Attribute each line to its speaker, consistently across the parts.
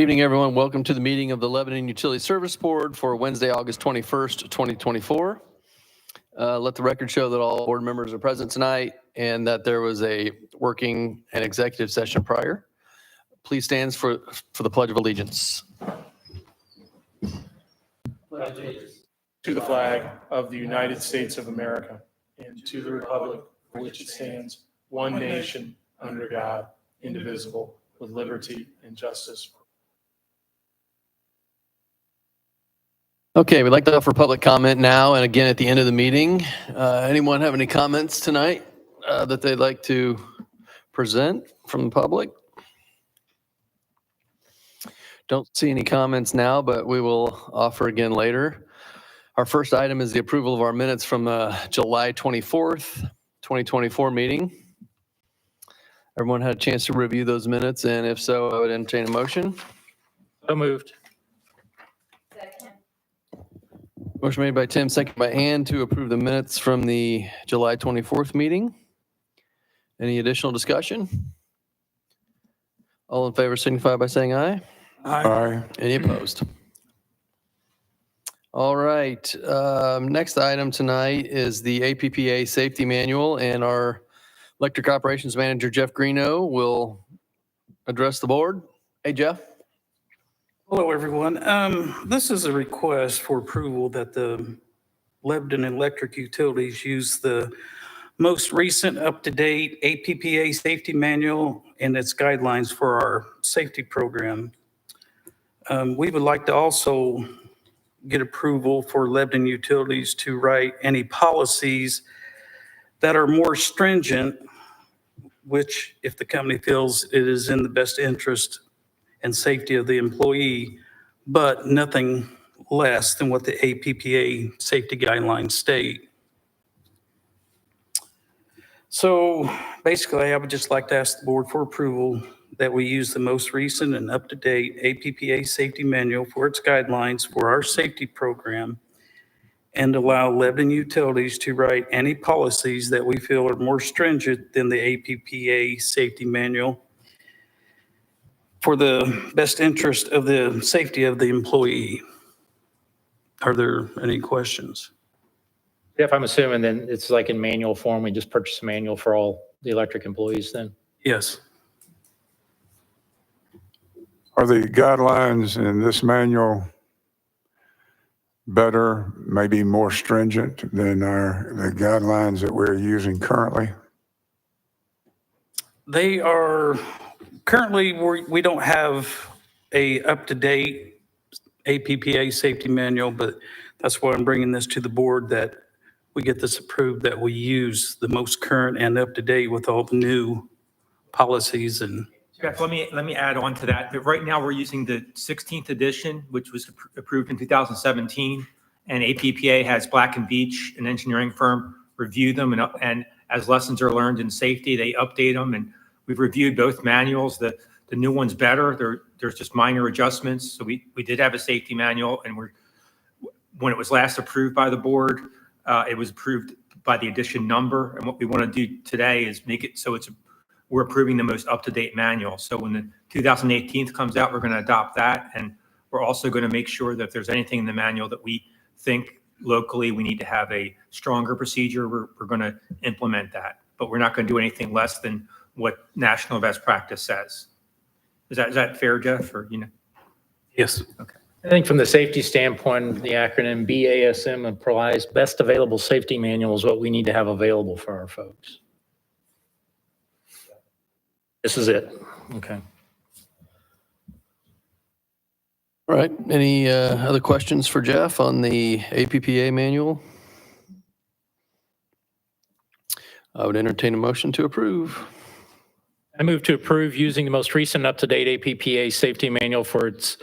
Speaker 1: evening, everyone. Welcome to the meeting of the Lebanon Utility Service Board for Wednesday, August 21st, 2024. Let the record show that all board members are present tonight and that there was a working and executive session prior. Please stand for the Pledge of Allegiance.
Speaker 2: To the flag of the United States of America and to the republic for which it stands, one nation, under God, indivisible, with liberty and justice.
Speaker 1: Okay, we'd like to offer public comment now and again at the end of the meeting. Anyone have any comments tonight that they'd like to present from the public? Don't see any comments now, but we will offer again later. Our first item is the approval of our minutes from the July 24th, 2024 meeting. Everyone had a chance to review those minutes, and if so, I would entertain a motion.
Speaker 3: So moved.
Speaker 1: Motion made by Tim, second by Ann to approve the minutes from the July 24th meeting. Any additional discussion? All in favor signify by saying aye.
Speaker 2: Aye.
Speaker 1: Any opposed? All right. Next item tonight is the APPA Safety Manual, and our Electric Operations Manager, Jeff Greeno, will address the board. Hey, Jeff.
Speaker 4: Hello, everyone. This is a request for approval that the Lebanon Electric Utilities use the most recent up-to-date APPA Safety Manual and its guidelines for our safety program. We would like to also get approval for Lebanon Utilities to write any policies that are more stringent, which if the company feels it is in the best interest and safety of the employee, but nothing less than what the APPA safety guidelines state. So basically, I would just like to ask the board for approval that we use the most recent and up-to-date APPA safety manual for its guidelines for our safety program and allow Lebanon Utilities to write any policies that we feel are more stringent than the APPA safety manual for the best interest of the safety of the employee. Are there any questions?
Speaker 3: Jeff, I'm assuming then it's like in manual form, we just purchase a manual for all the electric employees then?
Speaker 4: Yes.
Speaker 5: Are the guidelines in this manual better, maybe more stringent than the guidelines that we're using currently?
Speaker 4: They are, currently, we don't have a up-to-date APPA safety manual, but that's why I'm bringing this to the board, that we get this approved, that we use the most current and up-to-date with all the new policies. And
Speaker 6: Jeff, let me add on to that. But right now we're using the 16th edition, which was approved in 2017, and APPA has Black & Veatch, an engineering firm, review them, and as lessons are learned in safety, they update them. And we've reviewed both manuals. The new one's better. There's just minor adjustments. So we did have a safety manual, and when it was last approved by the board, it was approved by the edition number. And what we want to do today is make it so we're approving the most up-to-date manual. So when the 2018 comes out, we're going to adopt that. And we're also going to make sure that if there's anything in the manual that we think locally we need to have a stronger procedure, we're going to implement that. But we're not going to do anything less than what national best practice says. Is that fair, Jeff? Or,
Speaker 4: yes.
Speaker 6: Okay.
Speaker 3: I think from the safety standpoint, the acronym BASM applies best available safety manual is what we need to have available for our folks. This is it. Okay.
Speaker 1: All right. Any other questions for Jeff on the APPA manual? I would entertain a motion to approve.
Speaker 3: I move to approve using the most recent up-to-date APPA safety manual for its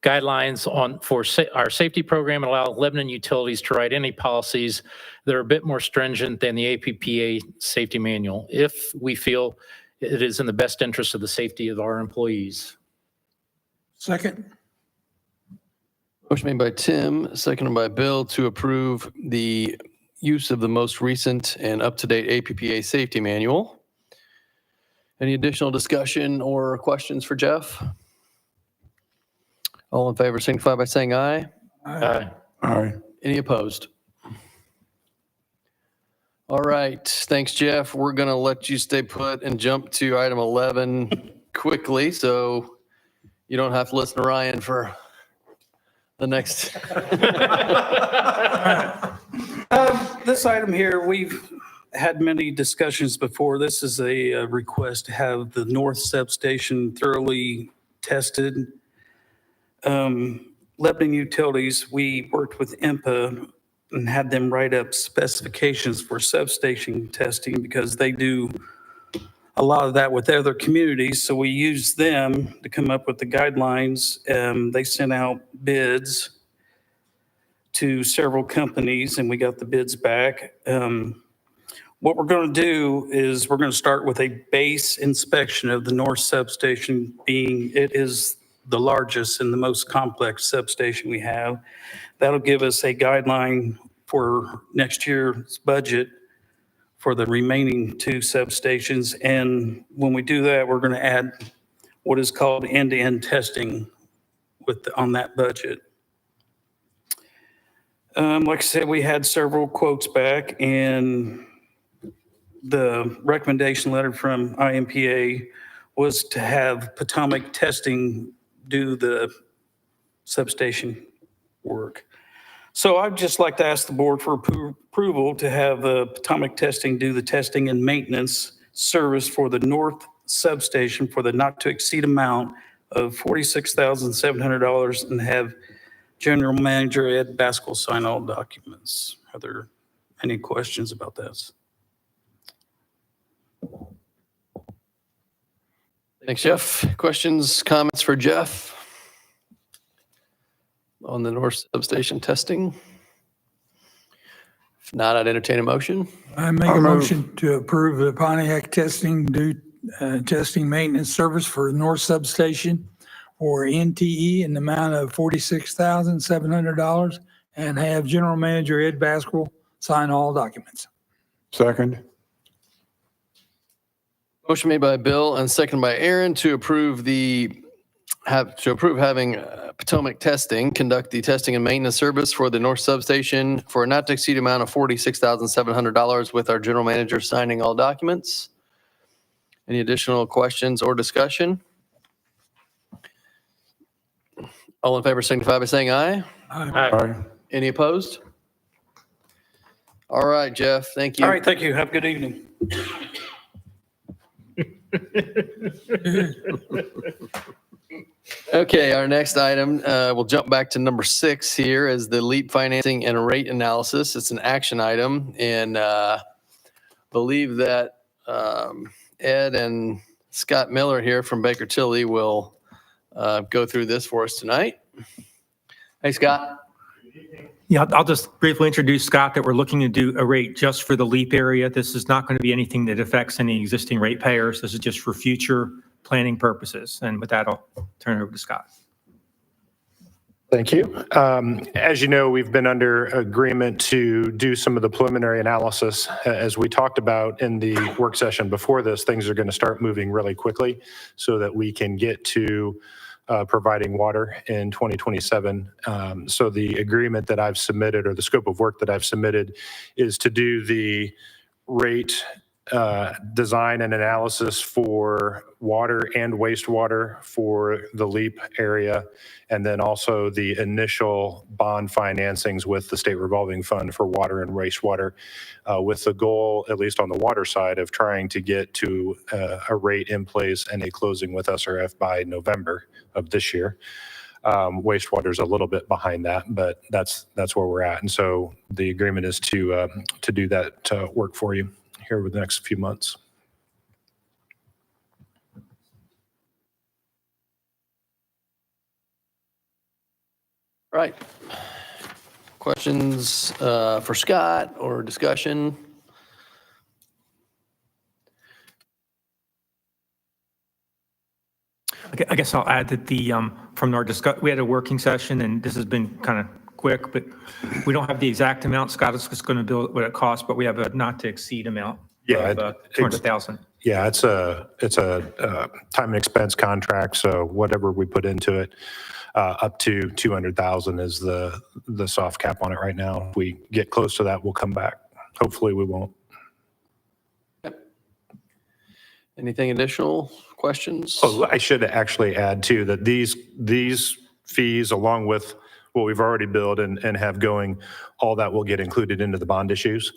Speaker 3: guidelines for our safety program and allow Lebanon Utilities to write any policies that are a bit more stringent than the APPA safety manual if we feel it is in the best interest of the safety of our employees.
Speaker 2: Second.
Speaker 1: Motion made by Tim, seconded by Bill to approve the use of the most recent and up-to-date APPA safety manual. Any additional discussion or questions for Jeff? All in favor signify by saying aye.
Speaker 3: Aye.
Speaker 5: Aye.
Speaker 1: Any opposed? All right, thanks, Jeff. We're going to let you stay put and jump to item 11 quickly, so you don't have to listen to Ryan for the next.
Speaker 4: This item here, we've had many discussions before. This is a request to have the north substation thoroughly tested. Lebanon Utilities, we worked with IMPA and had them write up specifications for substation testing because they do a lot of that with other communities. So we used them to come up with the guidelines. They sent out bids to several companies and we got the bids back. What we're going to do is we're going to start with a base inspection of the north substation, being it is the largest and the most complex substation we have. That'll give us a guideline for next year's budget for the remaining two substations. And when we do that, we're going to add what is called end-to-end testing on that budget. Like I said, we had several quotes back, and the recommendation letter from IMPA was to have Potomac Testing do the substation work. So I'd just like to ask the board for approval to have Potomac Testing do the testing and maintenance service for the north substation for the not to exceed amount of $46,700 and have General Manager Ed Baskell sign all documents. Are there any questions about this?
Speaker 1: Thanks, Jeff. Questions, comments for Jeff on the north substation testing? If not, I'd entertain a motion.
Speaker 7: I make
Speaker 5: I'll
Speaker 7: a
Speaker 5: move.
Speaker 7: motion to approve the Pontiac testing, testing maintenance service for North Substation for NTE in the amount of $46,700 and have General Manager Ed Baskell sign all documents.
Speaker 5: Second.
Speaker 1: Motion made by Bill and seconded by Aaron to approve having Potomac Testing conduct the testing and maintenance service for the north substation for a not to exceed amount of $46,700 with our general manager signing all documents. Any additional questions or discussion? All in favor signify by saying aye.
Speaker 5: Aye.
Speaker 1: Any opposed? All right, Jeff, thank you.
Speaker 4: All right, thank you. Have a good evening.
Speaker 1: Okay, our next item, we'll jump back to number 6 here is the LEAP financing and rate analysis. It's an action item, and believe that Ed and Scott Miller here from Baker Tilly will go through this for us tonight. Hey, Scott.
Speaker 6: Yeah, I'll just briefly introduce Scott that we're looking to do a rate just for the LEAP area. This is not going to be anything that affects any existing ratepayers. This is just for future planning purposes. And with that, I'll turn it over to Scott.
Speaker 8: Thank you. As you know, we've been under agreement to do some of the preliminary analysis. As we talked about in the work session before this, things are going to start moving really quickly so that we can get to providing water in 2027. So the agreement that I've submitted, or the scope of work that I've submitted, is to do the rate design and analysis for water and wastewater for the LEAP area, and then also the initial bond financings with the state revolving fund for water and wastewater, with the goal, at least on the water side, of trying to get to a rate in place and a closing with SRF by November of this year. Wastewater is a little bit behind that, but that's where we're at. And so the agreement is to do that work for you here over the next few months.
Speaker 1: Right. Questions for Scott or discussion?
Speaker 6: I guess I'll add that from our we had a working session, and this has been kind of quick, but we don't have the exact amount. Scott is just going to bill what it costs, but we have a not to exceed amount
Speaker 8: Yeah,
Speaker 6: of 200,000.
Speaker 8: Yeah, it's a time and expense contract, so whatever we put into it, up to 200,000 is the soft cap on it right now. If we get close to that, we'll come back. Hopefully, we won't.
Speaker 1: Anything additional questions?
Speaker 8: Oh, I should actually add too, that these fees, along with what we've already billed and have going, all that will get included into the bond issues.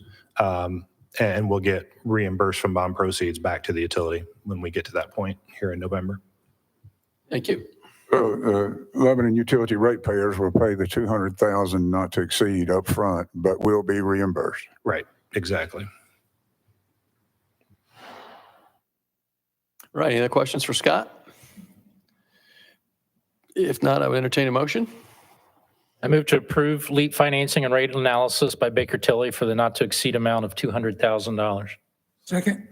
Speaker 8: And we'll get reimbursed from bond proceeds back to the utility when we get to that point here in November.
Speaker 1: Thank you.
Speaker 5: Lebanon utility ratepayers will pay the 200,000 not to exceed up front, but will be reimbursed.
Speaker 8: Right, exactly.
Speaker 1: Right. Any other questions for Scott? If not, I would entertain a motion.
Speaker 3: I move to approve LEAP financing and rate analysis by Baker Tilly for the not to exceed amount of $200,000.
Speaker 7: Second.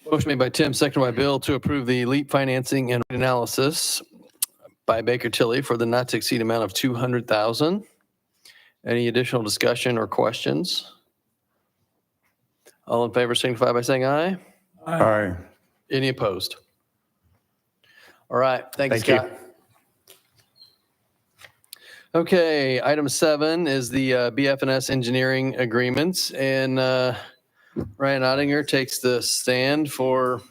Speaker 1: Motion made by Tim, seconded by Bill to approve the LEAP financing and analysis by Baker Tilly for the not to exceed amount of 200,000. Any additional discussion or questions? All in favor signify by saying aye.
Speaker 5: Aye.
Speaker 1: Any opposed? All right. Thank you,
Speaker 8: Thank you.
Speaker 1: Scott. Okay, item 7 is the BF&S engineering agreements, and Ryan Ottinger takes the stand for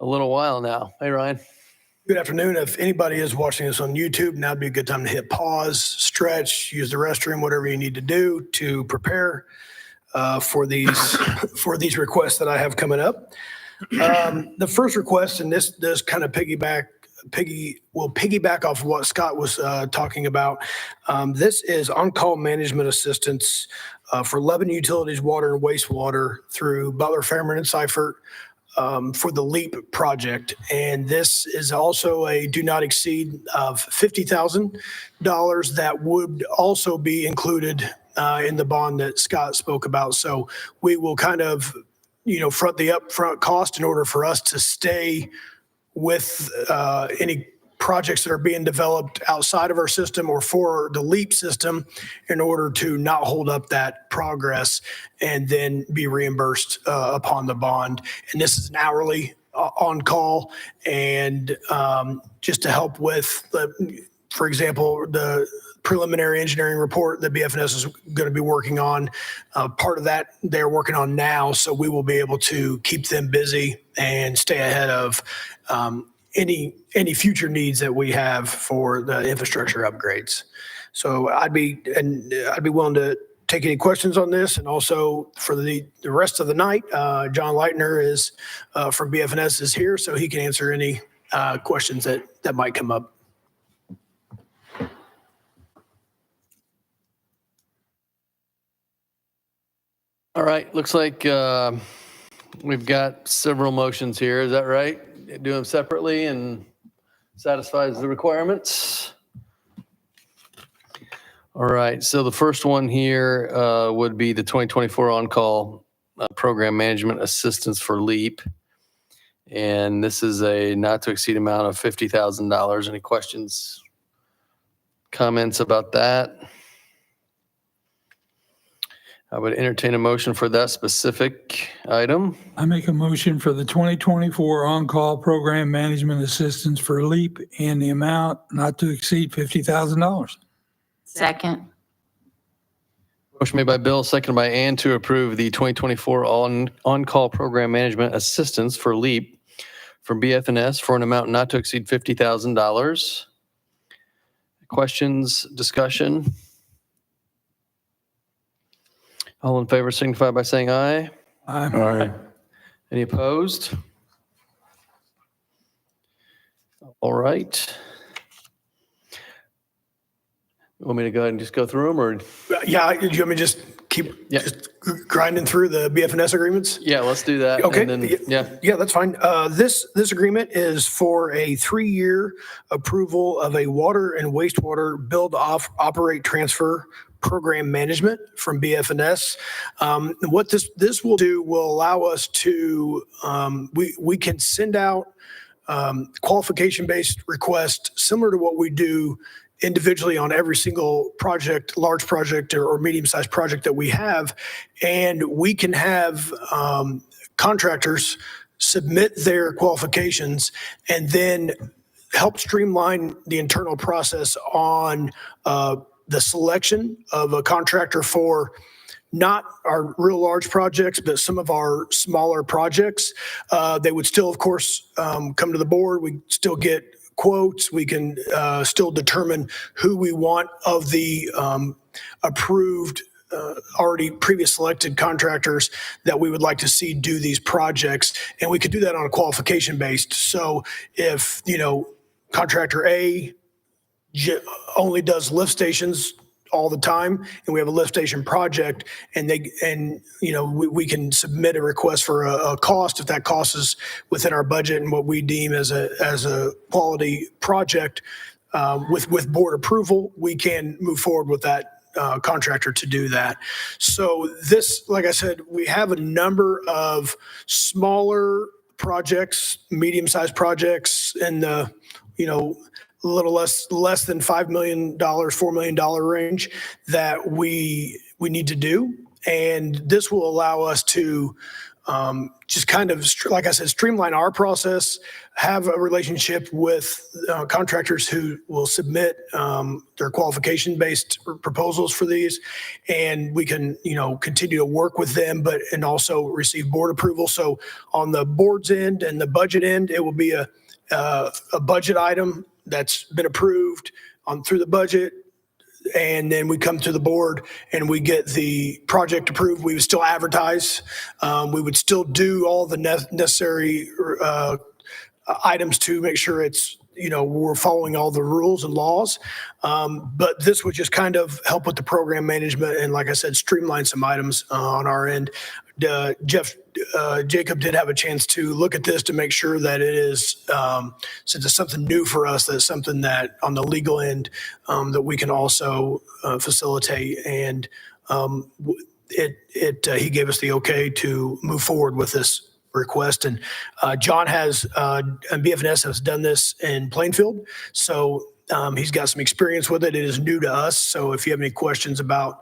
Speaker 1: a little while now. Hey, Ryan.
Speaker 9: Good afternoon. If anybody is watching this on YouTube, now'd be a good time to hit pause, stretch, use the restroom, whatever you need to do to prepare for these requests that I have coming up. The first request, and this does kind of piggyback off of what Scott was talking about. This is on-call management assistance for Lebanon Utilities Water and Wastewater through Butler, Fairman, and Seifert for the LEAP project. And this is also a do not exceed of $50,000 that would also be included in the bond that Scott spoke about. So we will kind of, front the upfront cost in order for us to stay with any projects that are being developed outside of our system or for the LEAP system in order to not hold up that progress and then be reimbursed upon the bond. And this is an hourly on call, and just to help with, for example, the preliminary engineering report that BF&S is going to be working on. Part of that they're working on now, so we will be able to keep them busy and stay ahead of any future needs that we have for the infrastructure upgrades. So I'd be willing to take any questions on this, and also for the rest of the night, John Leitner is from BF&S is here, so he can answer any questions that might come up.
Speaker 1: All right, looks like we've got several motions here. Is that right? Do them separately and satisfies the requirements. All right, so the first one here would be the 2024 on-call program management assistance for LEAP. And this is a not to exceed amount of $50,000. Any questions, comments about that? I would entertain a motion for that specific item.
Speaker 7: I make a motion for the 2024 on-call program management assistance for LEAP in the amount not to exceed $50,000.
Speaker 10: Second.
Speaker 1: Motion made by Bill, seconded by Ann to approve the 2024 on-call program management assistance for LEAP from BF&S for an amount not to exceed $50,000. Questions, discussion? All in favor signify by saying aye.
Speaker 5: Aye.
Speaker 1: Any opposed? All right. You want me to go ahead and just go through them, or?
Speaker 9: Yeah, do you want me to just keep
Speaker 1: Yeah.
Speaker 9: just grinding through the BF&S agreements?
Speaker 1: Yeah, let's do that.
Speaker 9: Okay.
Speaker 1: And then, yeah.
Speaker 9: Yeah, that's fine. This agreement is for a 3-year approval of a water and wastewater build, operate, transfer program management from BF&S. What this will do will allow us to, we can send out qualification-based requests similar to what we do individually on every single project, large project or medium-sized project that we have. And we can have contractors submit their qualifications and then help streamline the internal process on the selection of a contractor for not our real large projects, but some of our smaller projects. They would still, of course, come to the board. We still get quotes. We can still determine who we want of the approved, already previous selected contractors that we would like to see do these projects. And we could do that on a qualification based. So if, contractor A only does lift stations all the time, and we have a lift station project, and we can submit a request for a cost if that cost is within our budget and what we deem as a quality project. With board approval, we can move forward with that contractor to do that. So this, like I said, we have a number of smaller projects, medium-sized projects in the, a little less than $5 million, $4 million range that we need to do. And this will allow us to just kind of, like I said, streamline our process, have a relationship with contractors who will submit their qualification-based proposals for these. And we can, continue to work with them, and also receive board approval. So on the board's end and the budget end, it will be a budget item that's been approved through the budget, and then we come to the board and we get the project approved. We would still advertise. We would still do all the necessary items to make sure it's, we're following all the rules and laws. But this would just kind of help with the program management and, like I said, streamline some items on our end. Jacob did have a chance to look at this to make sure that it is, since it's something new for us, that's something that on the legal end that we can also facilitate. And he gave us the okay to move forward with this request. And John and BF&S has done this in Plainfield. So he's got some experience with it. It is new to us. So if you have any questions about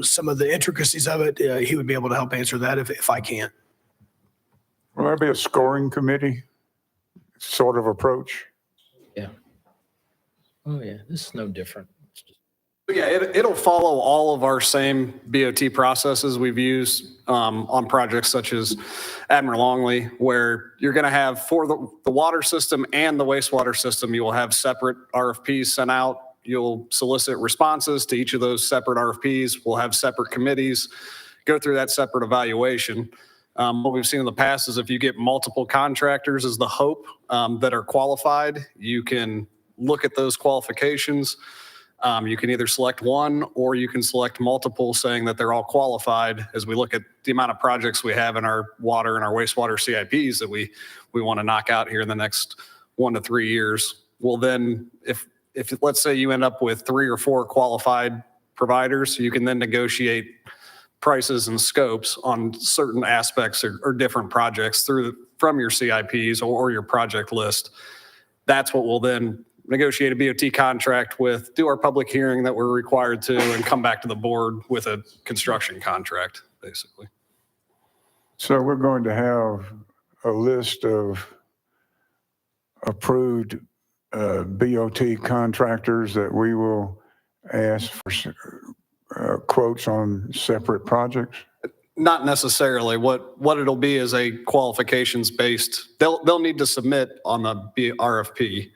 Speaker 9: some of the intricacies of it, he would be able to help answer that if I can't.
Speaker 5: Will there be a scoring committee sort of approach?
Speaker 3: Yeah. Oh, yeah. This is no different.
Speaker 10: Yeah, it'll follow all of our same BOT processes we've used on projects such as Admiral Longley, where you're going to have for the water system and the wastewater system, you will have separate RFPs sent out. You'll solicit responses to each of those separate RFPs. We'll have separate committees go through that separate evaluation. What we've seen in the past is if you get multiple contractors is the hope that are qualified, you can look at those qualifications. You can either select one or you can select multiple, saying that they're all qualified. As we look at the amount of projects we have in our water and our wastewater CIPs that we want to knock out here in the next 1 to 3 years, well then, if let's say you end up with 3 or 4 qualified providers, you can then negotiate prices and scopes on certain aspects or different projects from your CIPs or your project list. That's what will then negotiate a BOT contract with, do our public hearing that we're required to, and come back to the board with a construction contract, basically.
Speaker 5: So we're going to have a list of approved BOT contractors that we will ask for quotes on separate projects?
Speaker 10: Not necessarily. What it'll be is a qualifications based. They'll need to submit on the RFP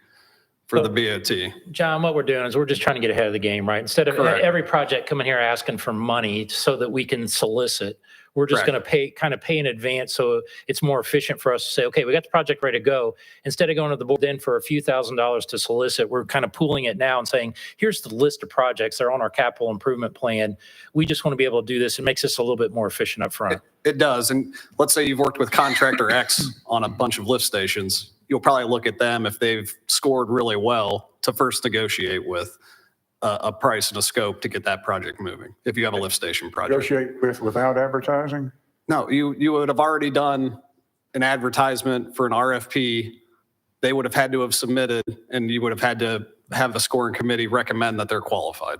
Speaker 10: for the BOT.
Speaker 3: John, what we're doing is we're just trying to get ahead of the game, right? Instead of
Speaker 10: Correct.
Speaker 3: every project coming here asking for money so that we can solicit, we're just
Speaker 10: Correct.
Speaker 3: going to pay in advance, so it's more efficient for us to say, okay, we got the project ready to go. Instead of going to the board then for a few $1,000s to solicit, we're kind of pooling it now and saying, here's the list of projects. They're on our capital improvement plan. We just want to be able to do this. It makes us a little bit more efficient up front.
Speaker 10: It does. And let's say you've worked with contractor X on a bunch of lift stations. You'll probably look at them if they've scored really well to first negotiate with a price and a scope to get that project moving. If you have a lift station project.
Speaker 5: Negotiate without advertising?
Speaker 10: No, you would have already done an advertisement for an RFP. They would have had to have submitted, and you would have had to have the scoring committee recommend that they're qualified.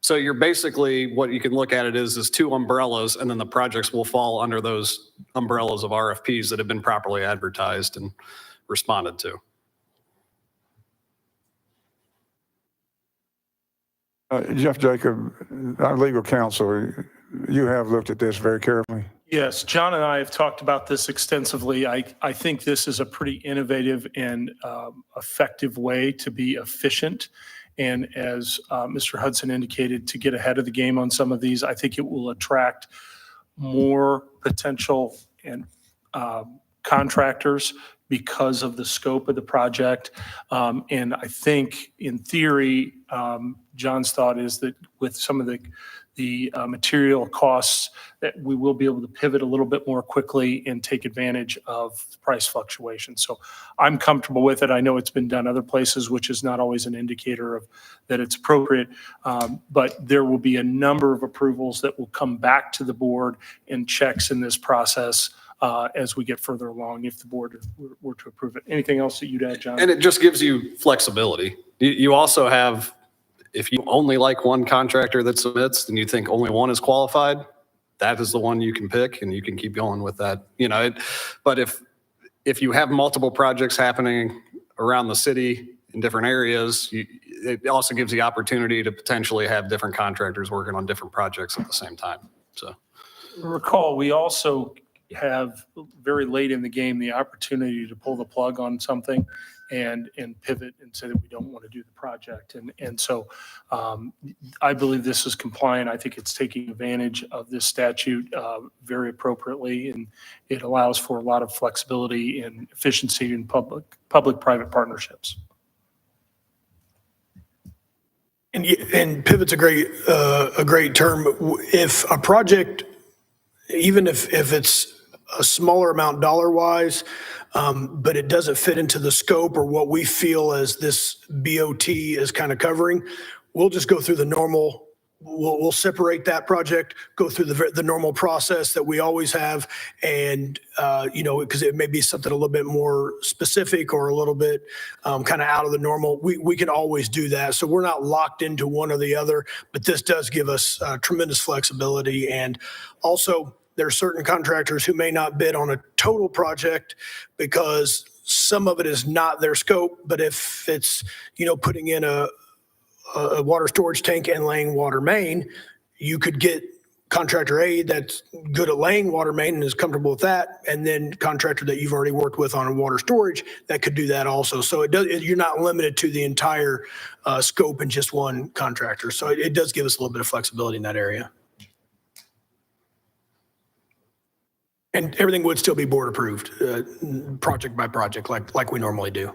Speaker 10: So you're basically, what you can look at it is two umbrellas, and then the projects will fall under those umbrellas of RFPs that have been properly advertised and responded to.
Speaker 5: Jeff Jacob, our legal counsel, you have looked at this very carefully.
Speaker 2: Yes, John and I have talked about this extensively. I think this is a pretty innovative and effective way to be efficient. And as Mr. Hudson indicated, to get ahead of the game on some of these, I think it will attract more potential and contractors because of the scope of the project. And I think in theory, John's thought is that with some of the material costs, that we will be able to pivot a little bit more quickly and take advantage of price fluctuation. So I'm comfortable with it. I know it's been done other places, which is not always an indicator of that it's appropriate. But there will be a number of approvals that will come back to the board and checks in this process as we get further along, if the board were to approve it. Anything else that you'd add, John?
Speaker 10: And it just gives you flexibility. You also have, if you only like one contractor that submits, then you think only one is qualified, that is the one you can pick, and you can keep going with that. But if you have multiple projects happening around the city in different areas, it also gives the opportunity to potentially have different contractors working on different projects at the same time. So
Speaker 2: recall, we also have very late in the game the opportunity to pull the plug on something and pivot and say that we don't want to do the project. And so I believe this is compliant. I think it's taking advantage of this statute very appropriately, and it allows for a lot of flexibility and efficiency in public-private partnerships.
Speaker 9: And pivot's a great term. If a project, even if it's a smaller amount dollar-wise, but it doesn't fit into the scope or what we feel as this BOT is kind of covering, we'll just go through the normal, we'll separate that project, go through the normal process that we always have. And, because it may be something a little bit more specific or a little bit kind of out of the normal, we can always do that. So we're not locked into one or the other, but this does give us tremendous flexibility. And also, there are certain contractors who may not bid on a total project because some of it is not their scope. But if it's, putting in a water storage tank and laying water main, you could get contractor A that's good at laying water main and is comfortable with that, and then contractor that you've already worked with on a water storage that could do that also. So you're not limited to the entire scope in just one contractor. So it does give us a little bit of flexibility in that area. And everything would still be board approved, project by project, like we normally do.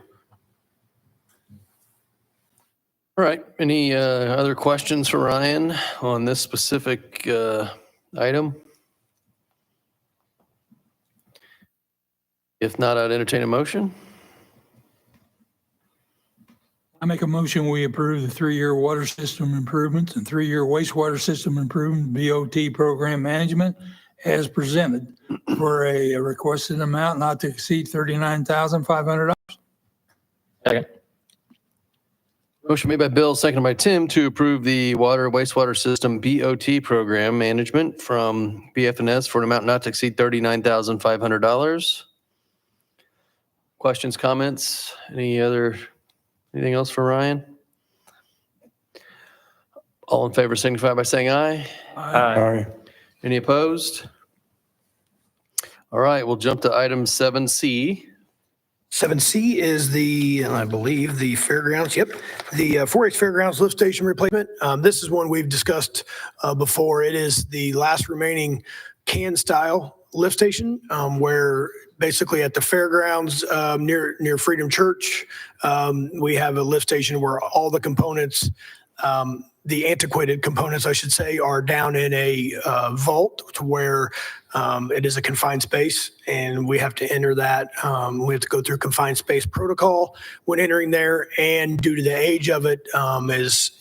Speaker 1: All right. Any other questions for Ryan on this specific item? If not, I'd entertain a motion.
Speaker 7: I make a motion, we approve the 3-year water system improvements and 3-year wastewater system improvement BOT program management as presented for a requested amount not to exceed $39,500.
Speaker 3: Second.
Speaker 1: Motion made by Bill, seconded by Tim to approve the water wastewater system BOT program management from BF&S for an amount not to exceed $39,500. Questions, comments? Anything else for Ryan? All in favor signify by saying aye.
Speaker 5: Aye.
Speaker 1: Any opposed? All right, we'll jump to item 7C.
Speaker 9: 7C is I believe, the fairgrounds. Yep. The 4-H fairgrounds lift station replacement. This is one we've discussed before. It is the last remaining can style lift station where basically at the fairgrounds near Freedom Church, we have a lift station where all the components, the antiquated components, I should say, are down in a vault to where it is a confined space, and we have to enter that. We have to go through confined space protocol when entering there, and due to the age of it,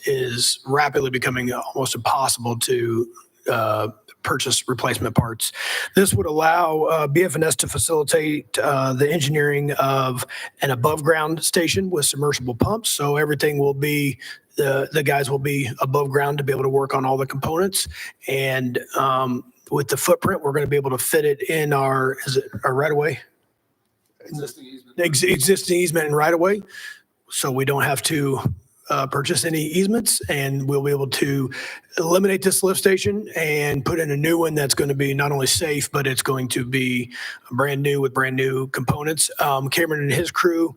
Speaker 9: is rapidly becoming almost impossible to purchase replacement parts. This would allow BFNS to facilitate the engineering of an above-ground station with submersible pumps. So everything will be, the guys will be above ground to be able to work on all the components. And with the footprint, we're going to be able to fit it in our right-of-way? Existing easement and right-of-way. So we don't have to purchase any easements, and we'll be able to eliminate this lift station and put in a new one that's going to be not only safe, but it's going to be brand new with brand new components. Cameron and his crew,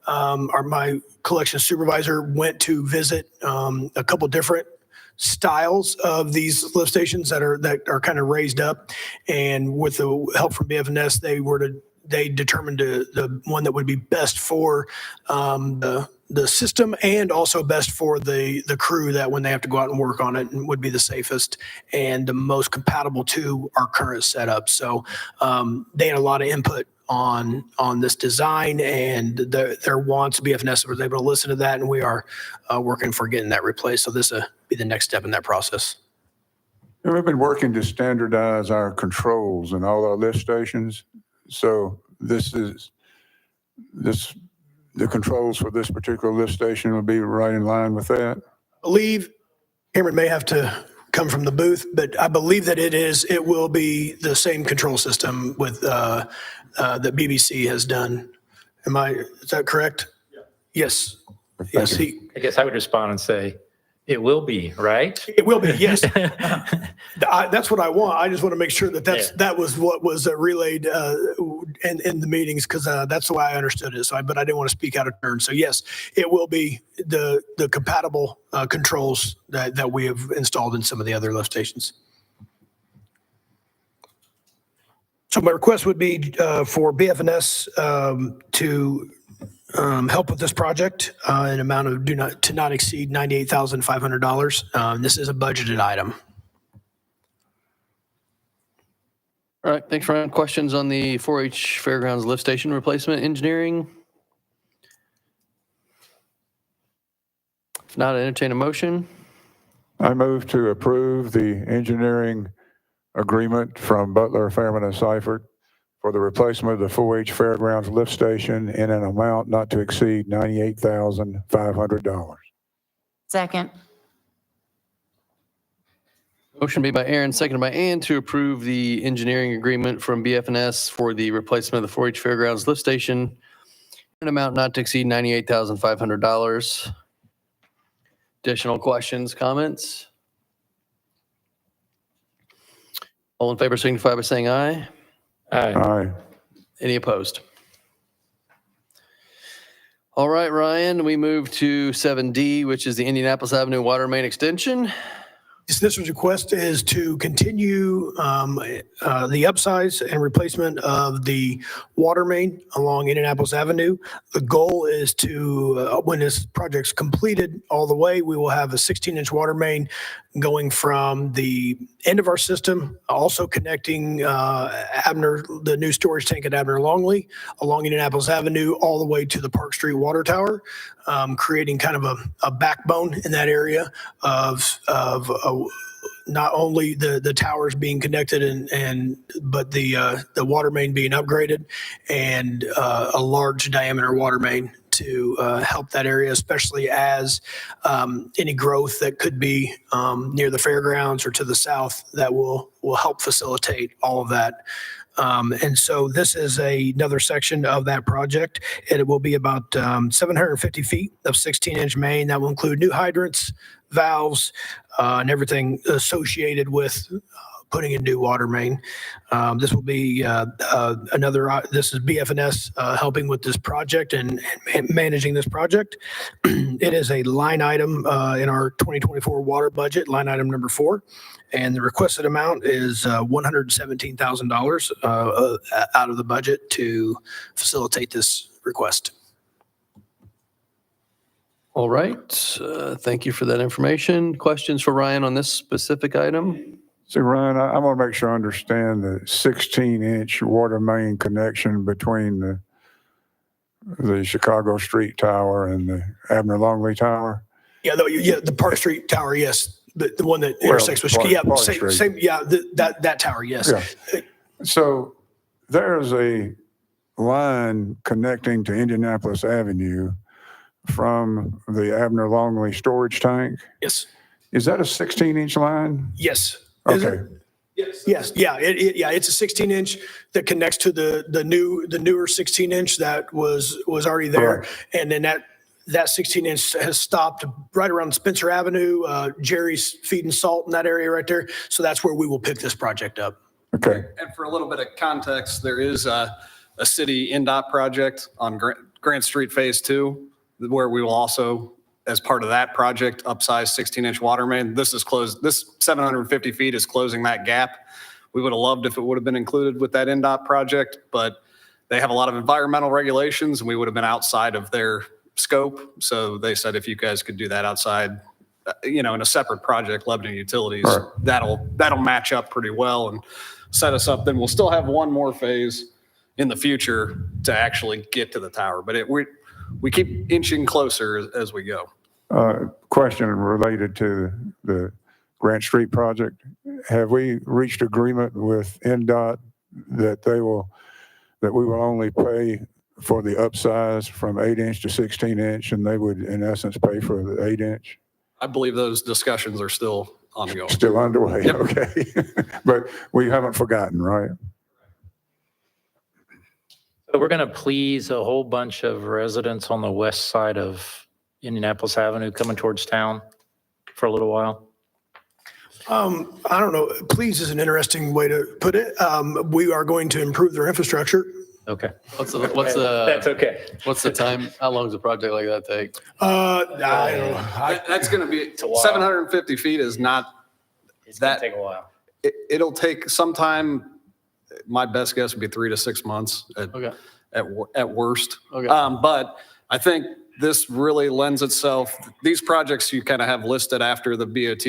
Speaker 9: my collection supervisor, went to visit a couple different styles of these lift stations that are kind of raised up, and with the help from BFNS, they determined the one that would be best for the system, and also best for the crew, that when they have to go out and work on it, and would be the safest and the most compatible to our current setup. So they had a lot of input on this design and their wants. BFNS was able to listen to that, and we are working for getting that replaced. So this will be the next step in that process.
Speaker 5: We've been working to standardize our controls in all our lift stations. So the controls for this particular lift station will be right in line with that?
Speaker 9: I believe Cameron may have to come from the booth, but I believe that it will be the same control system with that BBC has done. Is that correct? Yeah. Yes. Yes.
Speaker 3: I guess I would respond and say, it will be, right?
Speaker 9: It will be, yes. That's what I want. I just want to make sure that was what was relayed in the meetings, because that's the way I understood it. So, but I didn't want to speak out of turn. So yes, it will be the compatible controls that we have installed in some of the other lift stations. So my request would be for BFNS to help with this project in an amount of to not exceed $98,500. This is a budgeted item.
Speaker 1: All right, thanks, Ryan. Questions on the 4-H Fairgrounds lift station replacement engineering? If not, I entertain a motion.
Speaker 5: I move to approve the engineering agreement from Butler, Fairman, and Seifert for the replacement of the 4-H Fairgrounds lift station in an amount not to exceed $98,500.
Speaker 11: Second.
Speaker 1: Motion made by Aaron, seconded by Ann to approve the engineering agreement from BFNS for the replacement of the 4-H Fairgrounds lift station in an amount not to exceed $98,500. Additional questions, comments? All in favor signify by saying aye.
Speaker 5: Aye.
Speaker 1: Any opposed? All right, Ryan, we move to 7D, which is the Indianapolis Avenue Water Main Extension.
Speaker 9: This request is to continue the upsize and replacement of the water main along Indianapolis Avenue. The goal is to, when this project's completed all the way, we will have a 16-inch water main going from the end of our system, also connecting the new storage tank at Abner Longley along Indianapolis Avenue all the way to the Park Street Water Tower, creating kind of a backbone in that area of not only the towers being connected but the water main being upgraded, and a large diameter water main to help that area, especially as any growth that could be near the fairgrounds or to the south that will help facilitate all of that. And so this is another section of that project, and it will be about 750 feet of 16-inch main. That will include new hydrants, valves, and everything associated with putting in new water main. This will be this is BFNS helping with this project and managing this project. It is a line item in our 2024 water budget, line item number 4. And the requested amount is $117,000 out of the budget to facilitate this request.
Speaker 1: All right, thank you for that information. Questions for Ryan on this specific item?
Speaker 5: See, Ryan, I want to make sure I understand the 16-inch water main connection between the Chicago Street Tower and the Abner Longley Tower.
Speaker 9: Yeah, the Park Street Tower, yes. the one that intersects with,
Speaker 5: Clark-
Speaker 9: yeah,
Speaker 5: Clark
Speaker 9: same,
Speaker 5: Street.
Speaker 9: same, yeah, that tower, yes.
Speaker 5: Yeah. So there's a line connecting to Indianapolis Avenue from the Abner Longley storage tank.
Speaker 9: Yes,
Speaker 5: Is that a 16-inch line?
Speaker 9: yes. Is it?
Speaker 5: Okay.
Speaker 9: Yes, yeah, yeah, it's a 16-inch that connects to the newer 16-inch that was already there.
Speaker 5: Right.
Speaker 9: And then that 16-inch has stopped right around Spencer Avenue, Jerry's Feed and Salt in that area right there. So that's where we will pick this project up.
Speaker 5: Okay.
Speaker 10: And for a little bit of context, there is a city NDOT project on Grant Street Phase 2, where we will also, as part of that project, upsize 16-inch water main. This 750 feet is closing that gap. We would have loved if it would have been included with that NDOT project, but they have a lot of environmental regulations and we would have been outside of their scope. So they said if you guys could do that outside, in a separate project, Lebanon Utilities,
Speaker 5: Right.
Speaker 10: that'll match up pretty well and set us up. Then we'll still have one more phase in the future to actually get to the tower, but we keep inching closer as we go.
Speaker 5: Question related to the Grant Street project. Have we reached agreement with NDOT that we will only pay for the upsize from 8-inch to 16-inch, and they would, in essence, pay for the 8-inch?
Speaker 10: I believe those discussions are still ongoing.
Speaker 5: Still underway,
Speaker 10: Yep.
Speaker 5: okay. But we haven't forgotten, right?
Speaker 3: So we're going to please a whole bunch of residents on the west side of Indianapolis Avenue coming towards town for a little while.
Speaker 9: I don't know. Please is an interesting way to put it. We are going to improve their infrastructure.
Speaker 3: Okay.
Speaker 1: What's the
Speaker 3: That's okay.
Speaker 1: what's the time? How long does a project like that take?
Speaker 9: I don't know.
Speaker 10: That's going to be,
Speaker 3: a while.
Speaker 10: 750 feet is not,
Speaker 3: It's going
Speaker 10: That-
Speaker 3: to take a while.
Speaker 10: it'll take some time. My best guess would be 3 to 6 months
Speaker 1: Okay.
Speaker 10: at worst.
Speaker 1: Okay.
Speaker 10: But I think this really lends itself, these projects you kind of have listed after the BOT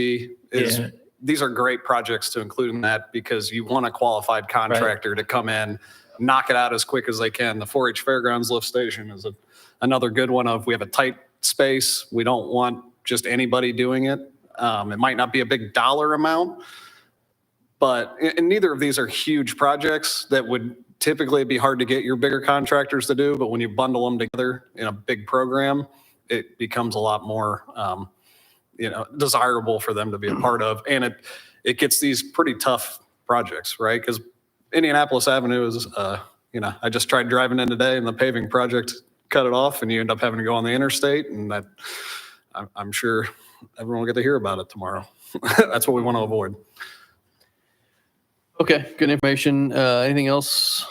Speaker 3: Yeah.
Speaker 10: these are great projects to include in that because you want a qualified contractor to come in, knock it out as quick as they can. The 4-H Fairgrounds lift station is another good one of, we have a tight space. We don't want just anybody doing it. It might not be a big dollar amount, but and neither of these are huge projects that would typically be hard to get your bigger contractors to do. But when you bundle them together in a big program, it becomes a lot more, desirable for them to be a part of. And it gets these pretty tough projects, right? Because Indianapolis Avenue is, I just tried driving in today and the paving project cut it off and you end up having to go on the interstate, and that I'm sure everyone will get to hear about it tomorrow. That's what we want to avoid.
Speaker 1: Okay, good information. Anything else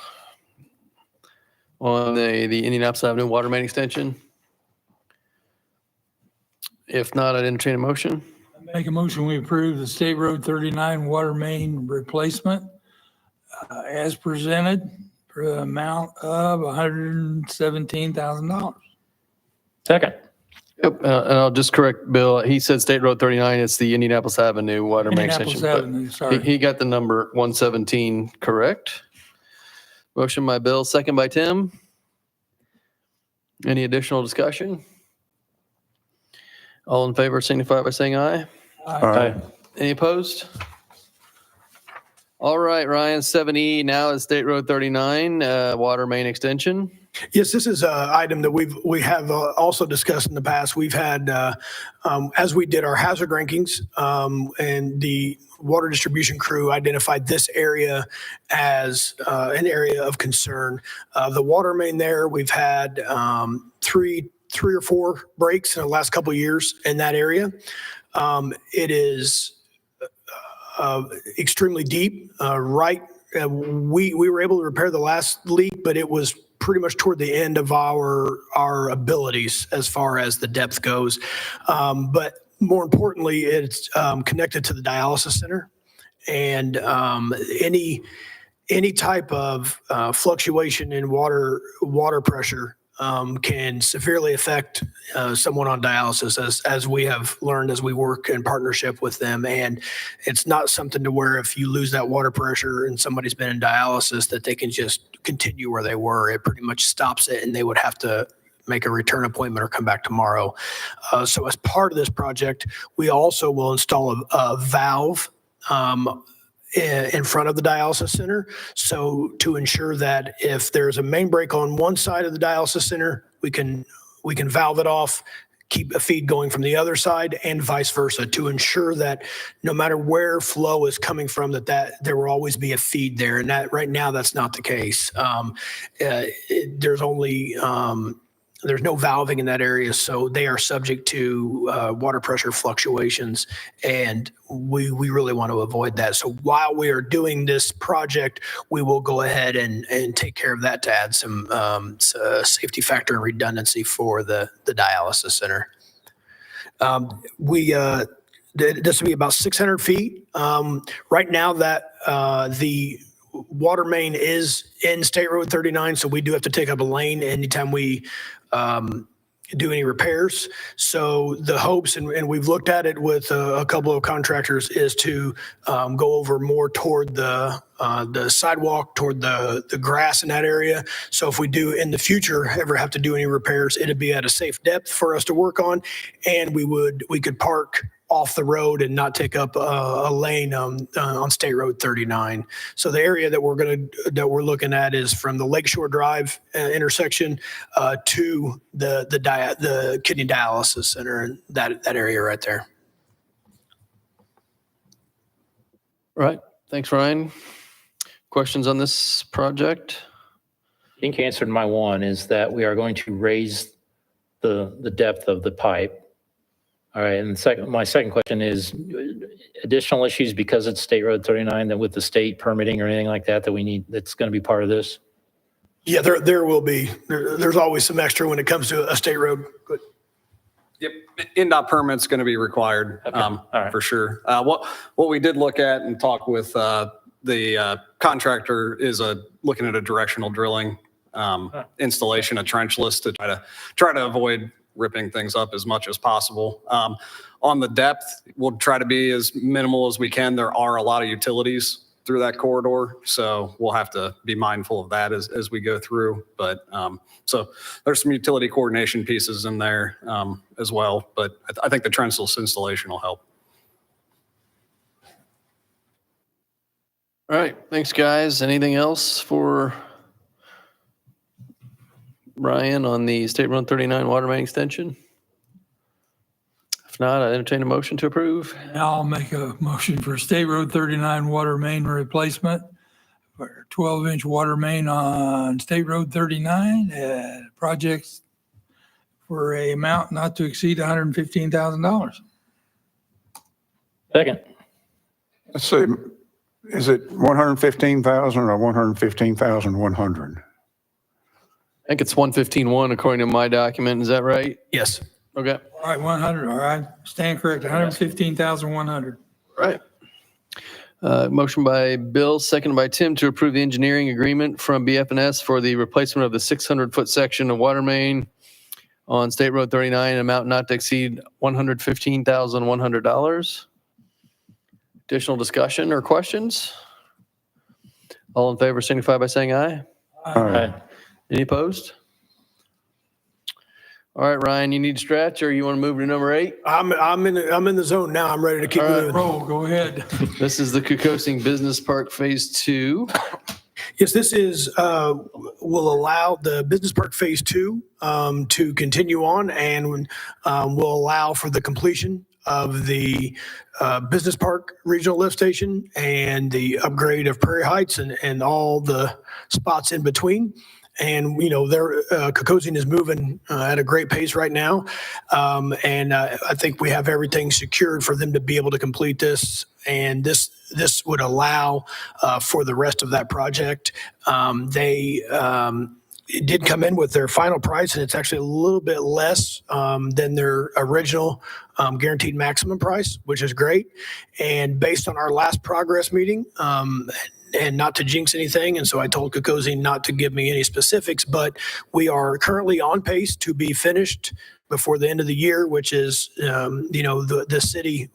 Speaker 1: on the Indianapolis Avenue water main extension? If not, I'd entertain a motion.
Speaker 7: Make a motion, we approve the State Road 39 water main replacement as presented for the amount of $117,000.
Speaker 3: Second.
Speaker 1: Yep, and I'll just correct Bill. He said State Road 39. It's the Indianapolis Avenue water main
Speaker 7: Indianapolis
Speaker 1: extension. but
Speaker 7: Avenue, sorry.
Speaker 1: He got the number 117 correct. Motion by Bill, second by Tim. Any additional discussion? All in favor signify by saying aye.
Speaker 5: Aye.
Speaker 1: Any opposed? All right, Ryan, 7E now is State Road 39, water main extension.
Speaker 9: Yes, this is an item that we have also discussed in the past. We've had, as we did our hazard rankings, and the water distribution crew identified this area as an area of concern. The water main there, we've had three or four breaks in the last couple of years in that area. It is extremely deep. We were able to repair the last leak, but it was pretty much toward the end of our abilities as far as the depth goes. But more importantly, it's connected to the dialysis center, and any type of fluctuation in water pressure can severely affect someone on dialysis, as we have learned as we work in partnership with them. And it's not something to where if you lose that water pressure and somebody's been in dialysis that they can just continue where they were. It pretty much stops it, and they would have to make a return appointment or come back tomorrow. So as part of this project, we also will install a valve in front of the dialysis center. So to ensure that if there's a main break on one side of the dialysis center, we can valve it off, keep a feed going from the other side, and vice versa, to ensure that no matter where flow is coming from, that there will always be a feed there. And that right now, that's not the case. There's no valving in that area, so they are subject to water pressure fluctuations, and we really want to avoid that. So while we are doing this project, we will go ahead and take care of that to add some safety factor and redundancy for the dialysis center. This will be about 600 feet. Right now, that the water main is in State Road 39, so we do have to take up a lane anytime we do any repairs. So the hopes, and we've looked at it with a couple of contractors, is to go over more toward the sidewalk, toward the grass in that area. So if we do in the future ever have to do any repairs, it'd be at a safe depth for us to work on, and we could park off the road and not take up a lane on State Road 39. So the area that we're looking at is from the Lakeshore Drive intersection to the kidney dialysis center, and that area right there.
Speaker 1: All right. Thanks, Ryan. Questions on this project?
Speaker 3: I think you answered my one, is that we are going to raise the depth of the pipe. All right, and my second question is additional issues because it's State Road 39, that with the state permitting or anything like that that's going to be part of this?
Speaker 9: Yeah, there will be. There's always some extra when it comes to a state road. But
Speaker 10: Yep, NDOT permit's going to be required,
Speaker 3: All right.
Speaker 10: for sure. What we did look at and talk with the contractor is looking at a directional drilling installation, a trenchless, to try to avoid ripping things up as much as possible. On the depth, we'll try to be as minimal as we can. There are a lot of utilities through that corridor, so we'll have to be mindful of that as we go through. But so there's some utility coordination pieces in there as well, but I think the trenchless installation will help.
Speaker 1: All right. Thanks, guys. Anything else for Ryan on the State Road 39 water main extension? If not, I entertain a motion to approve.
Speaker 7: I'll make a motion for State Road 39 water main replacement for 12-inch water main on State Road 39, projects for a amount not to exceed $115,000.
Speaker 3: Second.
Speaker 5: Let's see, is it 115,000 or 115,100?
Speaker 1: I think it's 115.1 according to my document. Is that right?
Speaker 9: yes.
Speaker 1: Okay.
Speaker 7: All right, 100, all right, stand correct, 115,100.
Speaker 1: Right. Motion by Bill, seconded by Tim, to approve the engineering agreement from BF&S for the replacement of the 600-foot section of water main on State Road 39, amount not to exceed $115,100. Additional discussion or questions? All in favor signify by saying aye.
Speaker 5: All right.
Speaker 1: Any opposed? All right, Ryan, you need to stretch, or you want to move to number 8?
Speaker 9: I'm in the zone now. I'm ready to keep
Speaker 1: All right.
Speaker 9: moving.
Speaker 7: Roll, go ahead.
Speaker 1: This is the Kukosing Business Park Phase 2.
Speaker 9: Yes, this will allow the Business Park Phase 2 to continue on, and will allow for the completion of the Business Park Regional Lift Station and the upgrade of Prairie Heights and all the spots in between. And, Kukosing is moving at a great pace right now. And I think we have everything secured for them to be able to complete this. And this would allow for the rest of that project. They did come in with their final price, and it's actually a little bit less than their original guaranteed maximum price, which is great. And based on our last progress meeting, and not to jinx anything, and so I told Kukosing not to give me any specifics, but we are currently on pace to be finished before the end of the year, which is, the city,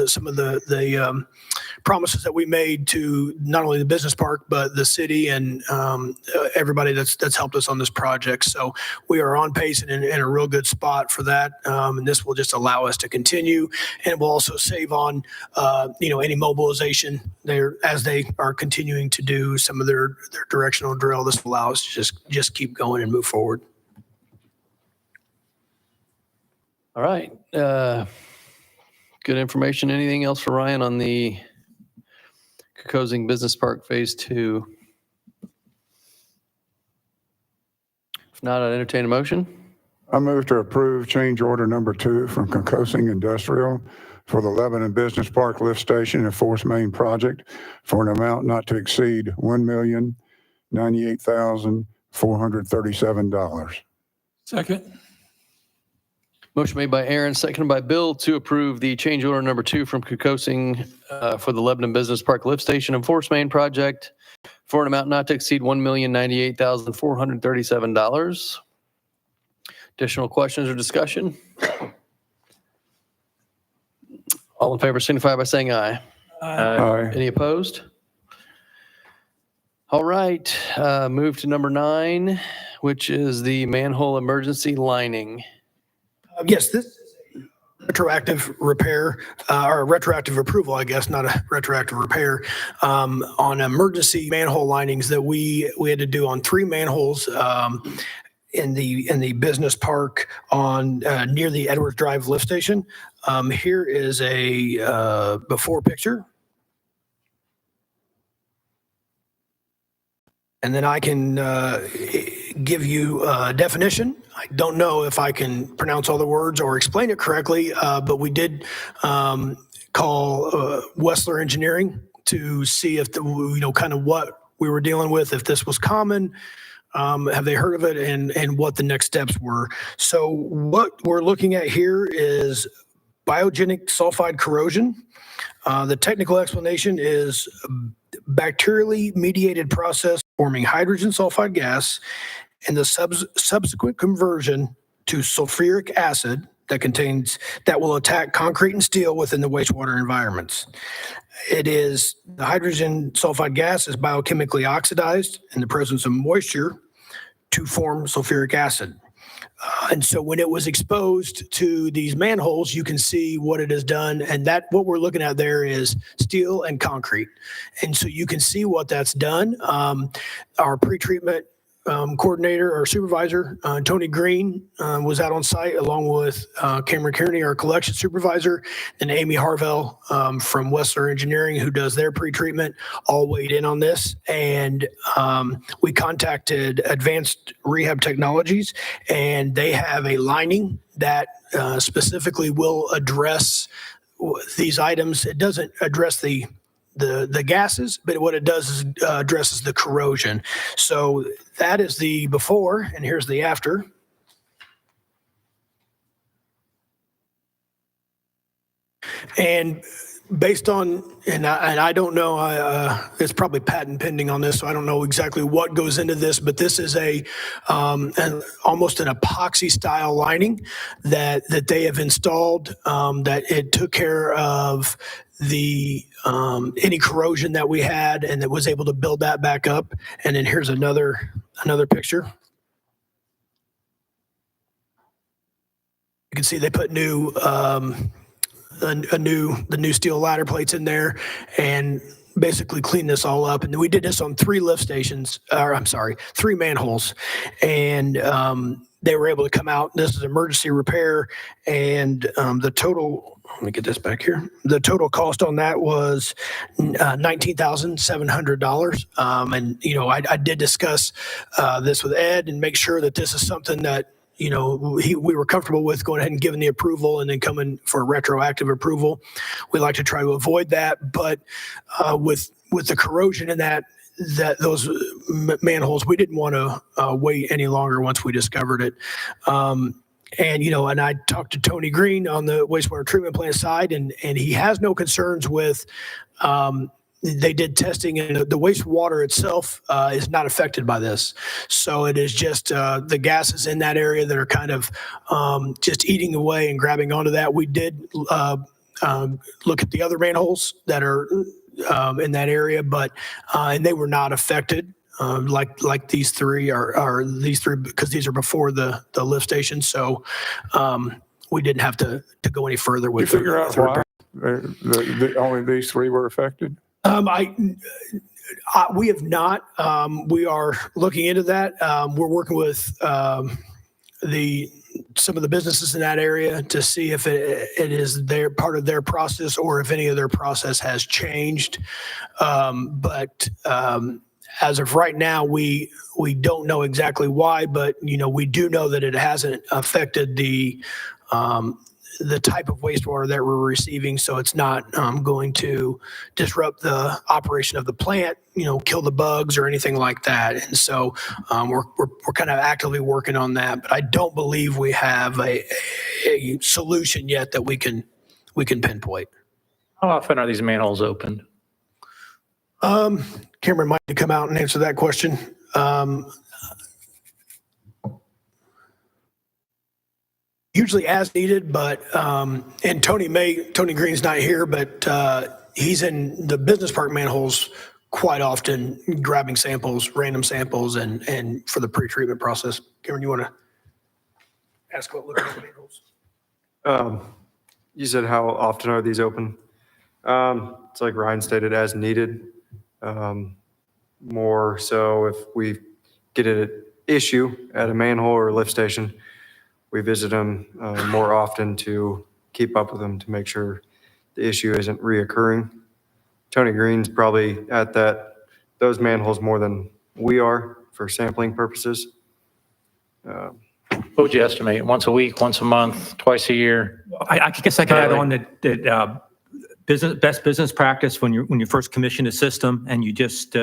Speaker 9: some of the promises that we made to not only the business park, but the city and everybody that's helped us on this project. So we are on pace and in a real good spot for that. And this will just allow us to continue, and it will also save on, any mobilization there as they are continuing to do some of their directional drill. This will allow us to just keep going and move forward.
Speaker 1: All right. Good information. Anything else for Ryan on the Kokosing Business Park Phase 2? If not, I'd entertain a motion.
Speaker 5: I move to approve change order number 2 from Kokosing Industrial for the Lebanon Business Park Lift Station and Force Main project for an amount not to exceed $1,098,437.
Speaker 7: Second.
Speaker 1: Motion made by Aaron, seconded by Bill to approve the change order number 2 from Kokosing for the Lebanon Business Park Lift Station and Force Main project for an amount not to exceed $1,098,437. Additional questions or discussion? All in favor signify by saying aye.
Speaker 5: Aye.
Speaker 1: Any opposed? All right, move to number 9, which is the manhole emergency lining.
Speaker 9: Yes, this is a retroactive repair, or retroactive approval, I guess, not a retroactive repair, on emergency manhole linings that we had to do on 3 manholes in the business park on near the Edwards Drive lift station. Here is a before picture. And then I can give you a definition. I don't know if I can pronounce all the words or explain it correctly, but we did call Wessler Engineering to see if, kind of what we were dealing with, if this was common, have they heard of it, and what the next steps were. So what we're looking at here is biogenic sulfide corrosion. The technical explanation is bacterially mediated process forming hydrogen sulfide gas and the subsequent conversion to sulfuric acid that will attack concrete and steel within the wastewater environments. The hydrogen sulfide gas is biochemically oxidized in the presence of moisture to form sulfuric acid. And so when it was exposed to these manholes, you can see what it has done. And what we're looking at there is steel and concrete. And so you can see what that's done. Our pretreatment coordinator or supervisor, Tony Green, was out on site along with Cameron Kearney, our collection supervisor, and Amy Harvell from Wessler Engineering, who does their pretreatment, all weighed in on this. And we contacted Advanced Rehab Technologies, and they have a lining that specifically will address these items. It doesn't address the gases, but what it does is addresses the corrosion. So that is the before, and here's the after. And based on, and I don't know, it's probably patent pending on this, so I don't know exactly what goes into this, but this is almost an epoxy style lining that they have installed, that it took care of any corrosion that we had, and it was able to build that back up. And then here's another picture. You can see they put the new steel ladder plates in there and basically clean this all up. And we did this on 3 manholes, and they were able to come out. This is emergency repair, and the total, let me get this back here. The total cost on that was $19,700. And, I did discuss this with Ed and make sure that this is something that, we were comfortable with going ahead and giving the approval and then coming for retroactive approval. We like to try to avoid that, but with the corrosion in those manholes, we didn't want to wait any longer once we discovered it. And I talked to Tony Green on the wastewater treatment plant side, and he has no concerns with they did testing, and the wastewater itself is not affected by this. So it is just the gases in that area that are kind of just eating away and grabbing onto that. We did look at the other manholes that are in that area, but and they were not affected. Like these three are these three, because these are before the lift station. So we didn't have to go any further
Speaker 5: You
Speaker 9: with
Speaker 5: figure out
Speaker 9: the
Speaker 5: why only these three were affected?
Speaker 9: We have not. We are looking into that. We're working with some of the businesses in that area to see if it is their part of their process or if any of their process has changed. But as of right now, we don't know exactly why, but we do know that it hasn't affected the type of wastewater that we're receiving, so it's not going to disrupt the operation of the plant, kill the bugs or anything like that. And so we're kind of actively working on that, but I don't believe we have a solution yet that we can pinpoint.
Speaker 3: How often are these manholes opened?
Speaker 9: Cameron might come out and answer that question. Usually as needed, but and Tony Green's not here, but he's in the business park manholes quite often, grabbing samples, random samples, and for the pre-treatment process. Cameron, you want to ask what looking at the manholes?
Speaker 11: You said how often are these open? It's like Ryan stated, as needed. More so if we get an issue at a manhole or lift station, we visit them more often to keep up with them to make sure the issue isn't reoccurring. Tony Green's probably at those manholes more than we are for sampling purposes.
Speaker 3: What would you estimate? Once a week, once a month, twice a year?
Speaker 6: I guess I could add on that best business practice when you first commission a system and you just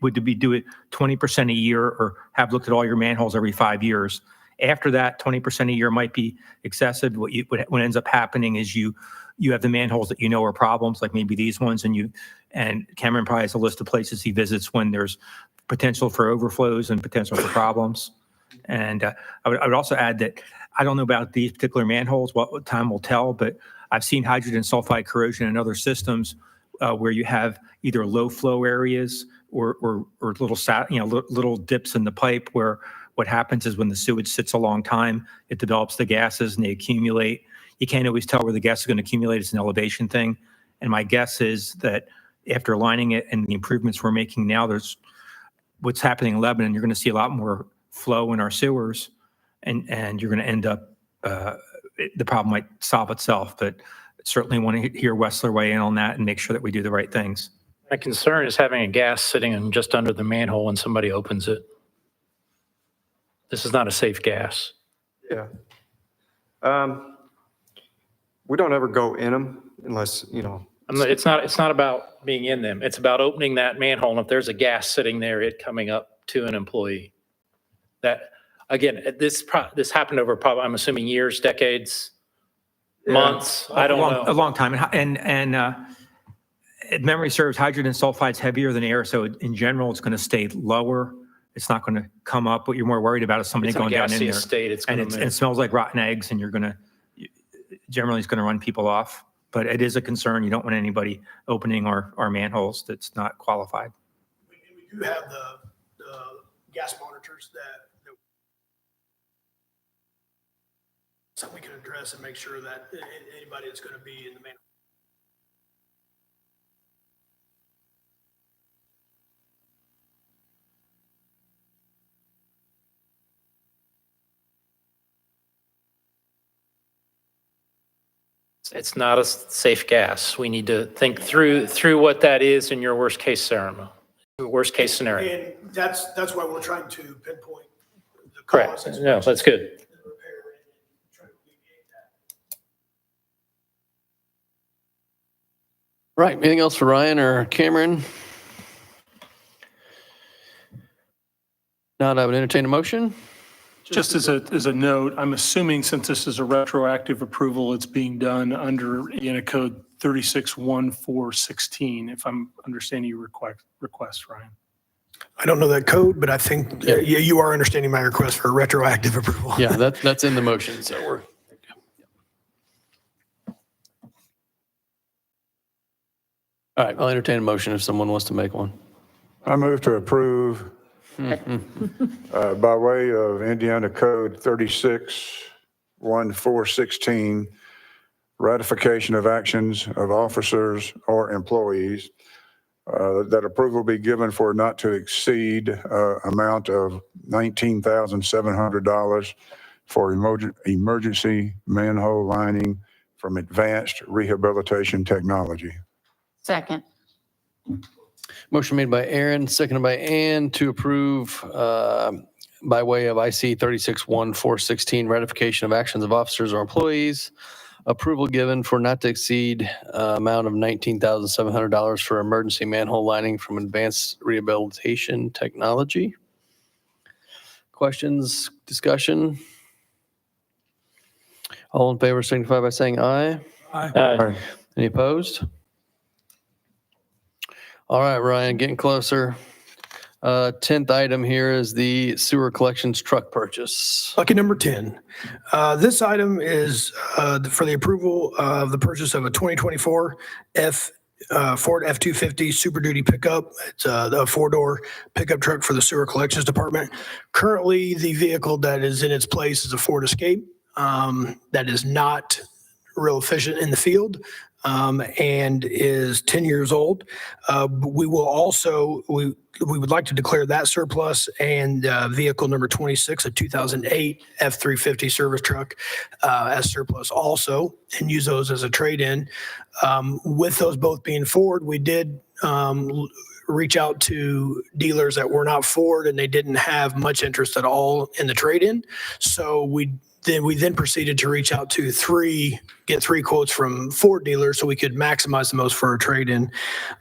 Speaker 6: would be do it 20% a year or have looked at all your manholes every 5 years. After that, 20% a year might be excessive. What ends up happening is you have the manholes that are problems, like maybe these ones, and Cameron probably has a list of places he visits when there's potential for overflows and potential for problems. And I would also add that I don't know about these particular manholes, what time will tell, but I've seen hydrogen sulfide corrosion in other systems where you have either low flow areas or little dips in the pipe where what happens is when the sewage sits a long time, it develops the gases and they accumulate. You can't always tell where the gas is going to accumulate. It's an elevation thing. And my guess is that after lining it and the improvements we're making now, there's what's happening in Lebanon, you're going to see a lot more flow in our sewers and you're going to end up, the problem might solve itself, but certainly want to hear Wessler weigh in on that and make sure that we do the right things.
Speaker 3: My concern is having a gas sitting in just under the manhole when somebody opens it. This is not a safe gas.
Speaker 11: Yeah. We don't ever go in them unless,
Speaker 3: It's not about being in them. It's about opening that manhole. And if there's a gas sitting there, it coming up to an employee. That, again, this happened over probably, I'm assuming years, decades, months. I don't know.
Speaker 6: A long time. And if memory serves, hydrogen sulfide's heavier than air. So in general, it's going to stay lower. It's not going to come up. What you're more worried about is somebody going down in there.
Speaker 3: State,
Speaker 6: and it smells like rotten eggs, and generally it's going to run people off. But it is a concern. You don't want anybody opening our manholes that's not qualified.
Speaker 9: We do have the gas monitors that so we can address and make sure that anybody that's going to be in the manhole.
Speaker 3: It's not a safe gas. We need to think through what that is in your worst case scenario.
Speaker 9: And that's why we're trying to pinpoint the
Speaker 3: Correct.
Speaker 9: cause.
Speaker 3: No, that's good.
Speaker 9: And repair and try to alleviate that.
Speaker 1: Right. Anything else for Ryan or Cameron? Not, I would entertain a motion.
Speaker 2: Just as a note, I'm assuming since this is a retroactive approval, it's being done under Indiana Code 361416, if I'm understanding your request, Ryan.
Speaker 9: I don't know that code, but I think
Speaker 1: Yeah.
Speaker 9: you are understanding my request for retroactive approval.
Speaker 1: Yeah, that's in the motion, so we're. All right, I'll entertain a motion if someone wants to make one.
Speaker 5: I move to approve by way of Indiana Code 361416, ratification of actions of officers or employees, that approval be given for not to exceed amount of $19,700 for emergency manhole lining from Advanced Rehabilitation Technology.
Speaker 12: Second.
Speaker 1: Motion made by Aaron, seconded by Ann to approve by way of IC 361416, ratification of actions of officers or employees. Approval given for not to exceed amount of $19,700 for emergency manhole lining from Advanced Rehabilitation Technology. Questions, discussion? All in favor signify by saying aye.
Speaker 3: Aye.
Speaker 1: Any opposed? All right, Ryan, getting closer. 10th item here is the sewer collections truck purchase.
Speaker 9: Lucky number 10. This item is for the approval of the purchase of a 2024 Ford F-250 Super Duty pickup. It's the four-door pickup truck for the sewer collections department. Currently, the vehicle that is in its place is a Ford Escape that is not real efficient in the field. And is 10 years old. We will also, we would like to declare that surplus and vehicle number 26, a 2008 F-350 service truck as surplus also, and use those as a trade-in. With those both being Ford, we did reach out to dealers that were not Ford and they didn't have much interest at all in the trade-in. So we then proceeded to reach out to get three quotes from Ford dealers so we could maximize the most for our trade-in.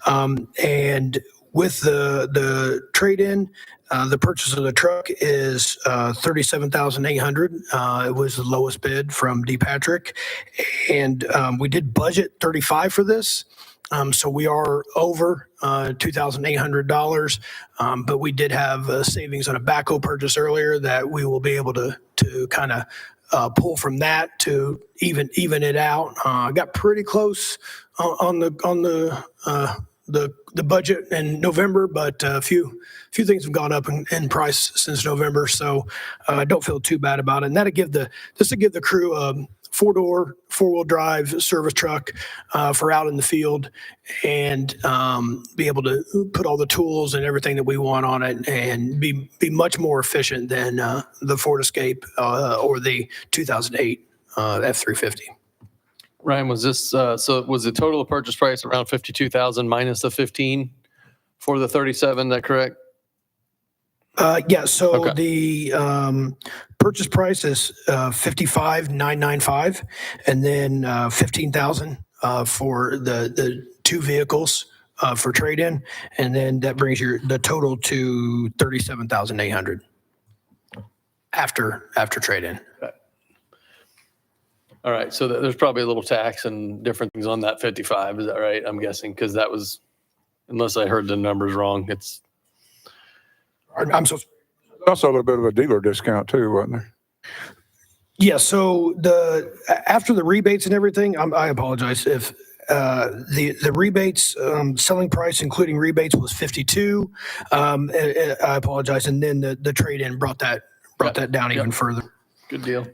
Speaker 9: And with the trade-in, the purchase of the truck is $37,800. It was the lowest bid from D. Patrick. And we did budget $35 for this. So we are over $2,800, but we did have savings on a backhoe purchase earlier that we will be able to kind of pull from that to even it out. Got pretty close on the budget in November, but a few things have gone up in price since November, so I don't feel too bad about it. And that'll give the crew a four-door, four-wheel drive service truck for out in the field and be able to put all the tools and everything that we want on it and be much more efficient than the Ford Escape or the 2008 F-350.
Speaker 1: Ryan, was this, so was the total purchase price around 52,000 minus the 15 for the 37, that correct?
Speaker 9: Yeah, so
Speaker 1: Okay.
Speaker 9: the purchase price is $55,995, and then $15,000 for the two vehicles for trade-in, and then that brings the total to $37,800 after trade-in.
Speaker 1: All right, so there's probably a little tax and different things on that 55, is that right? I'm guessing, because that was, unless I heard the numbers wrong, it's.
Speaker 9: I'm so.
Speaker 5: Also a little bit of a dealer discount too, wasn't there?
Speaker 9: Yeah, so after the rebates and everything, I apologize if the rebates selling price including rebates was 52. I apologize, and then the trade-in brought that down even further.
Speaker 1: Good deal.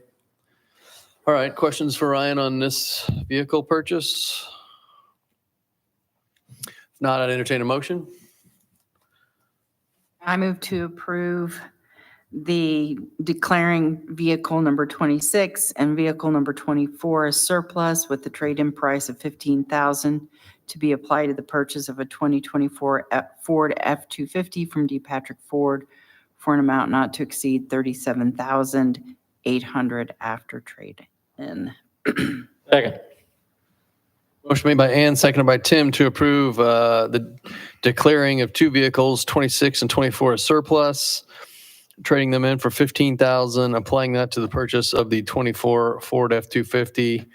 Speaker 1: All right, questions for Ryan on this vehicle purchase? If not, I'd entertain a motion.
Speaker 12: I move to approve the declaring vehicle number 26 and vehicle number 24 as surplus with the trade-in price of $15,000 to be applied to the purchase of a 2024 Ford F-250 from D. Patrick Ford for an amount not to exceed $37,800 after trade-in.
Speaker 3: Second.
Speaker 1: Motion made by Ann, seconded by Tim to approve the declaring of two vehicles, 26 and 24 as surplus, trading them in for $15,000, applying that to the purchase of the 24 Ford F-250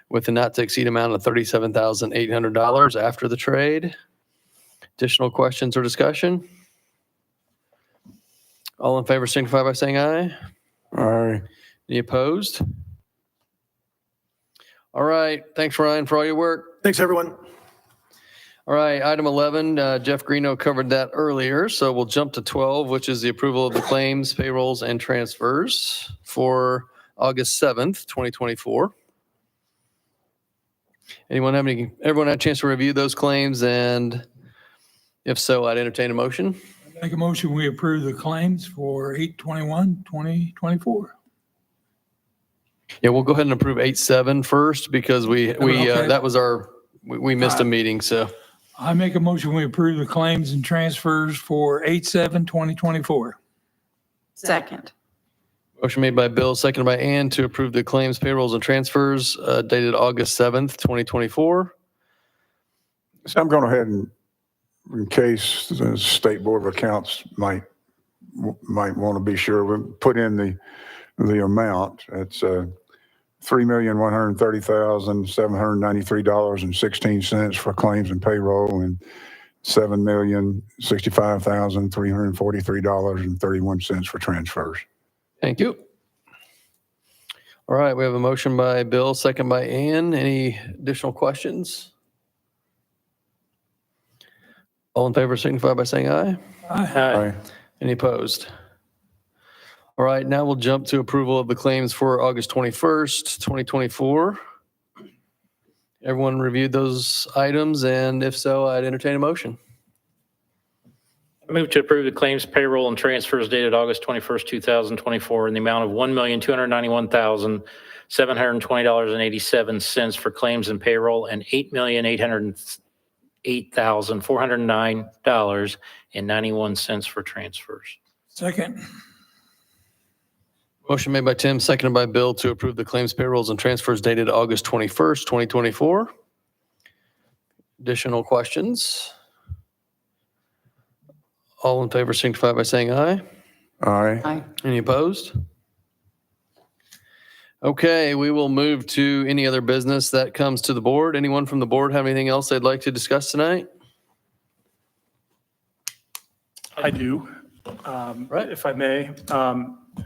Speaker 1: with a not to exceed amount of $37,800 after the trade. Additional questions or discussion? All in favor signify by saying aye.
Speaker 5: Aye.
Speaker 1: Any opposed? All right. Thanks, Ryan, for all your work.
Speaker 9: Thanks, everyone.
Speaker 1: All right, item 11, Jeff Greeno covered that earlier, so we'll jump to 12, which is the approval of the claims, payrolls, and transfers for August 7th, 2024. Everyone had a chance to review those claims, and if so, I'd entertain a motion.
Speaker 7: Make a motion, we approve the claims for 8/21/2024.
Speaker 1: Yeah, we'll go ahead and approve 8/7 first because we
Speaker 7: Okay.
Speaker 1: that was we missed a meeting, so.
Speaker 7: I make a motion, we approve the claims and transfers for 8/7/2024.
Speaker 12: Second.
Speaker 1: Motion made by Bill, seconded by Ann to approve the claims, payrolls, and transfers dated August 7th, 2024.
Speaker 5: So I'm going ahead and, in case the State Board of Accounts might want to be sure, we'll put in the amount. It's $3,130,793.16 for claims and payroll, and $7,065,343.31 for transfers.
Speaker 1: Thank you. All right, we have a motion by Bill, second by Ann. Any additional questions? All in favor signify by saying aye.
Speaker 5: Aye.
Speaker 1: Any opposed? All right, now we'll jump to approval of the claims for August 21st, 2024. Everyone reviewed those items, and if so, I'd entertain a motion.
Speaker 3: I move to approve the claims, payroll, and transfers dated August 21st, 2024 in the amount of $1,291,720.87 for claims and payroll and $8,808,409.91 for transfers.
Speaker 7: Second.
Speaker 1: Motion made by Tim, seconded by Bill to approve the claims, payrolls, and transfers dated August 21st, 2024. Additional questions? All in favor signify by saying aye.
Speaker 5: Aye.
Speaker 12: Aye.
Speaker 1: Any opposed? Okay, we will move to any other business that comes to the board. Anyone from the board have anything else they'd like to discuss tonight?
Speaker 2: I do,
Speaker 1: Right.
Speaker 2: if I may.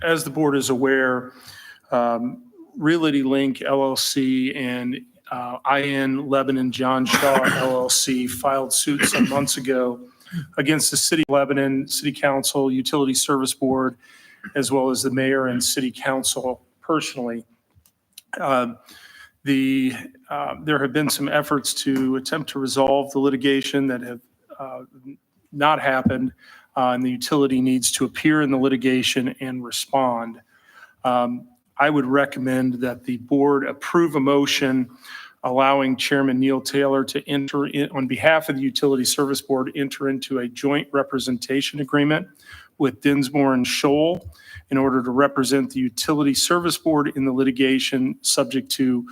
Speaker 2: As the board is aware, Realty Link LLC and IN Lebanon John Shaw LLC filed suit some months ago against the City of Lebanon, City Council, Utility Service Board, as well as the mayor and City Council personally. There have been some efforts to attempt to resolve the litigation that have not happened, and the utility needs to appear in the litigation and respond. I would recommend that the board approve a motion allowing Chairman Neil Taylor to enter in, on behalf of the Utility Service Board, enter into a joint representation agreement with Dinsmore and Scholl in order to represent the Utility Service Board in the litigation, subject to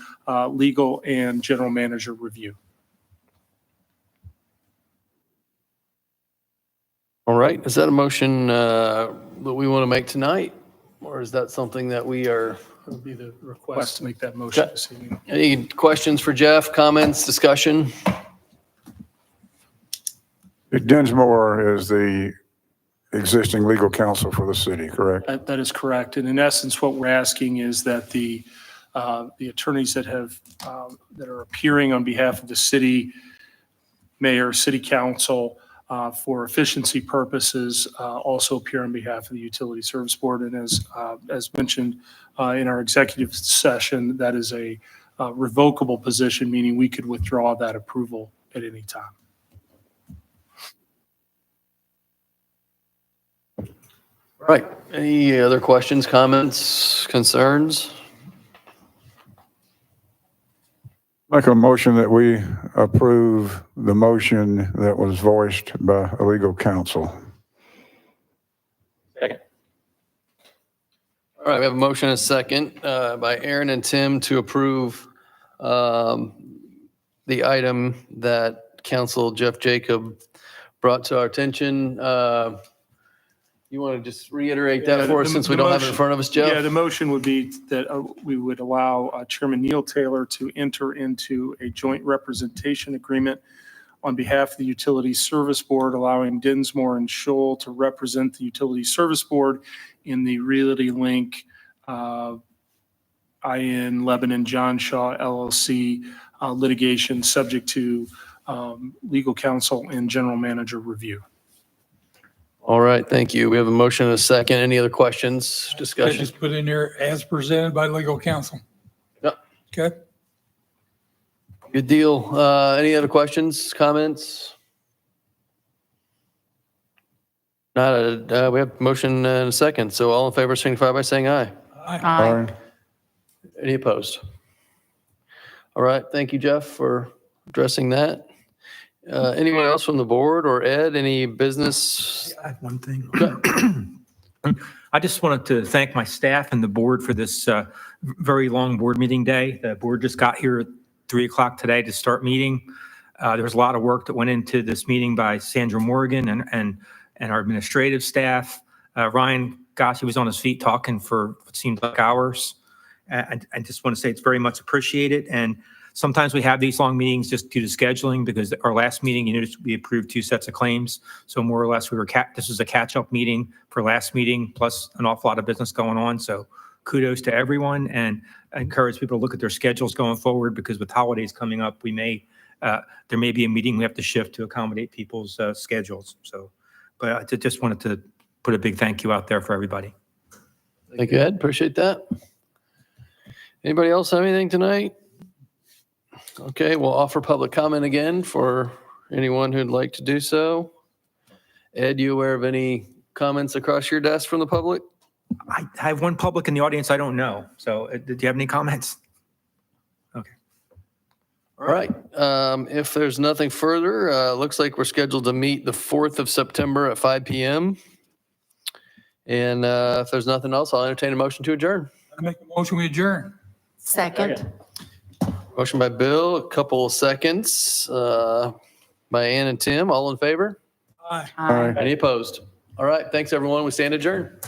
Speaker 2: legal and general manager review.
Speaker 1: All right, is that a motion that we want to make tonight? Or is that something that we are,
Speaker 2: Would be the request to make that motion this evening.
Speaker 1: any questions for Jeff, comments, discussion?
Speaker 5: Dinsmore is the existing legal counsel for the city, correct?
Speaker 2: That is correct. And in essence, what we're asking is that the attorneys that have, that are appearing on behalf of the city, mayor, city council, for efficiency purposes, also appear on behalf of the Utility Service Board. And as mentioned in our executive session, that is a revocable position, meaning we could withdraw that approval at any time.
Speaker 1: All right, any other questions, comments, concerns?
Speaker 5: Make a motion that we approve the motion that was voiced by a legal counsel.
Speaker 3: Second.
Speaker 1: All right, we have a motion and a second by Aaron and Tim to approve the item that Council Jeff Jacob brought to our attention. You You want to just reiterate that for us
Speaker 2: the-
Speaker 1: since we
Speaker 2: the
Speaker 1: don't have it in
Speaker 2: motion-
Speaker 1: front of us,
Speaker 2: Yeah,
Speaker 1: Jeff?
Speaker 2: the motion would be that we would allow Chairman Neil Taylor to enter into a joint representation agreement on behalf of the Utility Service Board, allowing Dinsmore and Scholl to represent the Utility Service Board in the Realty Link IN Lebanon John Shaw LLC litigation, subject to legal counsel and general manager review.
Speaker 1: All right, thank you. We have a motion and a second. Any other questions,
Speaker 7: I
Speaker 1: discussion?
Speaker 7: just put in there as presented by legal counsel.
Speaker 1: Yep.
Speaker 7: Okay.
Speaker 1: Good deal. Any other questions, comments? Not, we have motion and a second. So all in favor signify by saying aye.
Speaker 12: Aye.
Speaker 1: Any opposed? All right, thank you, Jeff, for addressing that. Anyone else from the board or Ed, any business?
Speaker 6: I have one thing. I just wanted to thank my staff and the board for this very long board meeting day. The board just got here at 3 o'clock today to start meeting. There was a lot of work that went into this meeting by Sandra Morgan and our administrative staff. Ryan, gosh, he was on his feet talking for what seemed like hours. I just want to say it's very much appreciated. And sometimes we have these long meetings just due to scheduling, because our last meeting, we approved 2 sets of claims. So more or less, this was a catch-up meeting for last meeting, plus an awful lot of business going on. So kudos to everyone, and I encourage people to look at their schedules going forward, because with holidays coming up, there may be a meeting we have to shift to accommodate people's schedules. So, but I just wanted to put a big thank you out there for everybody.
Speaker 1: Thank you, Ed. Appreciate that. Anybody else have anything tonight? Okay, we'll offer public comment again for anyone who'd like to do so. Ed, you aware of any comments across your desk from the public?
Speaker 6: I have one public in the audience I don't know. So did you have any comments? Okay.
Speaker 1: All right. If there's nothing further, looks like we're scheduled to meet the 4th of September at 5 p.m. And if there's nothing else, I'll entertain a motion to adjourn.
Speaker 7: I make a motion, we adjourn.
Speaker 12: Second.
Speaker 1: Motion by Bill, a couple of seconds by Ann and Tim. All in favor?
Speaker 7: Aye.
Speaker 12: Aye.
Speaker 1: Any opposed? All right. Thanks, everyone. We stand adjourned.